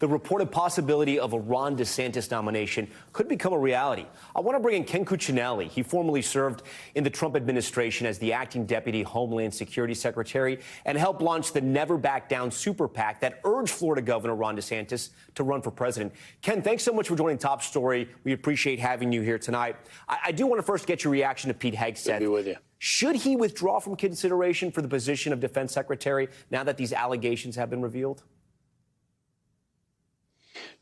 the reported possibility of a Ron DeSantis nomination could become a reality. I want to bring in Ken Cuccinelli. He formerly served in the Trump administration as the acting deputy Homeland Security Secretary and helped launch the Never Back Down super PAC that urged Florida Governor Ron DeSantis to run for president. Ken, thanks so much for joining Top Story. We appreciate having you here tonight. I do want to first get your reaction to Pete Hegseth. Good to be with you. Should he withdraw from consideration for the position of defense secretary now that these allegations have been revealed?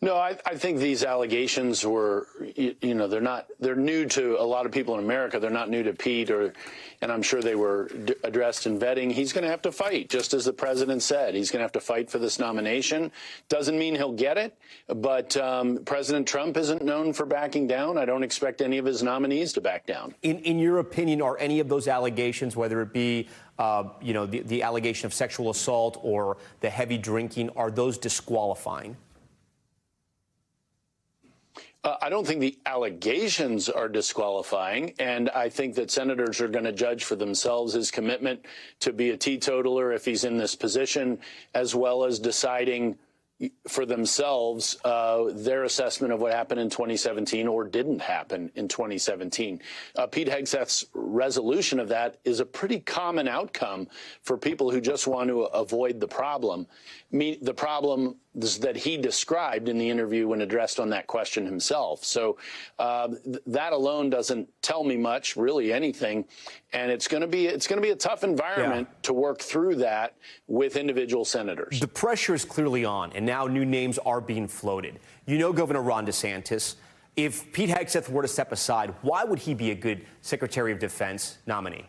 No, I think these allegations were, they're new to a lot of people in America. They're not new to Pete, and I'm sure they were addressed in vetting. He's going to have to fight, just as the president said. He's going to have to fight for this nomination. Doesn't mean he'll get it, but President Trump isn't known for backing down. I don't expect any of his nominees to back down. In your opinion, are any of those allegations, whether it be the allegation of sexual assault or the heavy drinking, are those disqualifying? I don't think the allegations are disqualifying, and I think that senators are going to judge for themselves his commitment to be a teetotaler if he's in this position, as well as deciding for themselves their assessment of what happened in 2017 or didn't happen in 2017. Pete Hegseth's resolution of that is a pretty common outcome for people who just want to avoid the problem. The problem that he described in the interview when addressed on that question himself. So that alone doesn't tell me much, really anything. And it's going to be a tough environment to work through that with individual senators. The pressure is clearly on, and now new names are being floated. You know Governor Ron DeSantis. If Pete Hegseth were to step aside, why would he be a good Secretary of Defense nominee?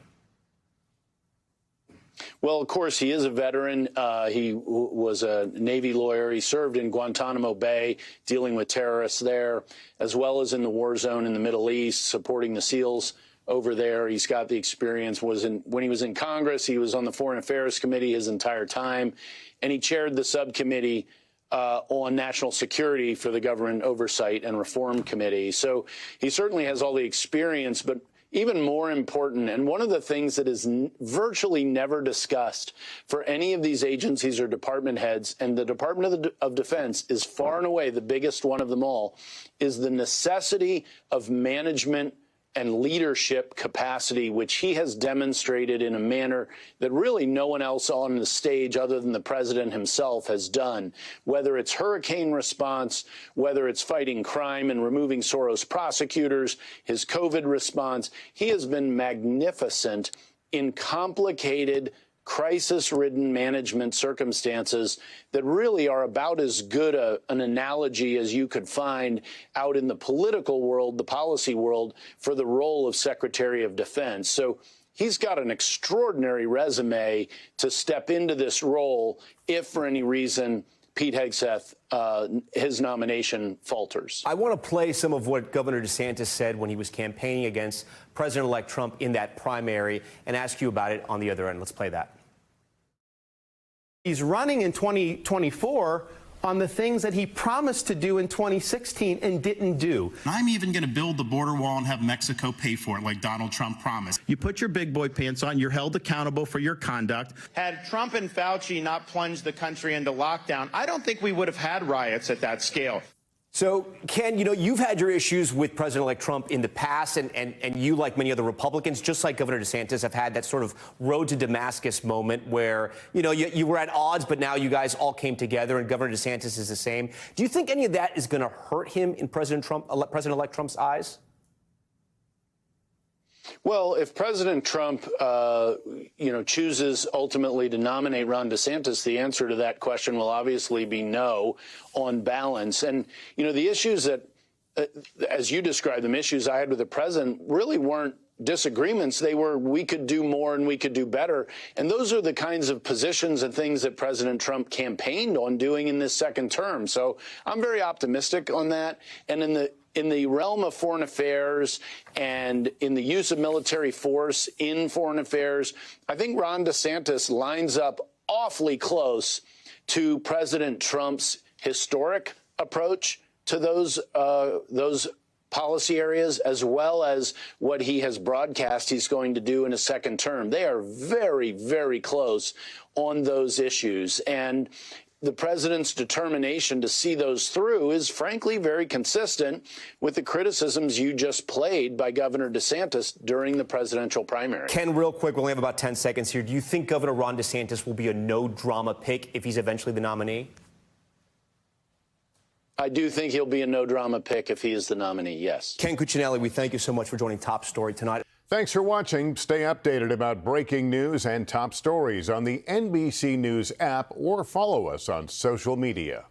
Well, of course, he is a veteran. He was a Navy lawyer. He served in Guantanamo Bay, dealing with terrorists there, as well as in the war zone in the Middle East, supporting the SEALs over there. He's got the experience. When he was in Congress, he was on the Foreign Affairs Committee his entire time, and he chaired the subcommittee on national security for the Government Oversight and Reform Committee. So he certainly has all the experience, but even more important, and one of the things that is virtually never discussed for any of these agencies or department heads, and the Department of Defense is far and away the biggest one of them all, is the necessity of management and leadership capacity, which he has demonstrated in a manner that really no one else on the stage other than the president himself has done. Whether it's hurricane response, whether it's fighting crime and removing Soros prosecutors, his COVID response, he has been magnificent in complicated, crisis-ridden management circumstances that really are about as good an analogy as you could find out in the political world, the policy world, for the role of Secretary of Defense. So he's got an extraordinary resume to step into this role if, for any reason, Pete Hegseth, his nomination falters. I want to play some of what Governor DeSantis said when he was campaigning against President-elect Trump in that primary and ask you about it on the other end. Let's play that. He's running in 2024 on the things that he promised to do in 2016 and didn't do. I'm even going to build the border wall and have Mexico pay for it like Donald Trump promised. You put your big boy pants on, you're held accountable for your conduct. Had Trump and Fauci not plunged the country into lockdown, I don't think we would have had riots at that scale. So, Ken, you've had your issues with President-elect Trump in the past, and you, like many other Republicans, just like Governor DeSantis, have had that sort of road to Damascus moment where, you were at odds, but now you guys all came together, and Governor DeSantis is the same. Do you think any of that is going to hurt him in President-elect Trump's eyes? Well, if President Trump, chooses ultimately to nominate Ron DeSantis, the answer to that question will obviously be no on balance. And, the issues that, as you described them, issues I had with the president really weren't disagreements. They were, we could do more and we could do better. And those are the kinds of positions and things that President Trump campaigned on doing in this second term. So I'm very optimistic on that. And in the realm of foreign affairs and in the use of military force in foreign affairs, I think Ron DeSantis lines up awfully close to President Trump's historic approach to those policy areas, as well as what he has broadcast he's going to do in a second term. They are very, very close on those issues. And the president's determination to see those through is frankly very consistent with the criticisms you just played by Governor DeSantis during the presidential primary. Ken, real quick, we only have about 10 seconds here. Do you think Governor Ron DeSantis will be a no-drama pick if he's eventually the nominee? I do think he'll be a no-drama pick if he is the nominee, yes. Ken Cuccinelli, we thank you so much for joining Top Story tonight. Thanks for watching. Stay updated about breaking news and top stories on the NBC News app or follow us on social media.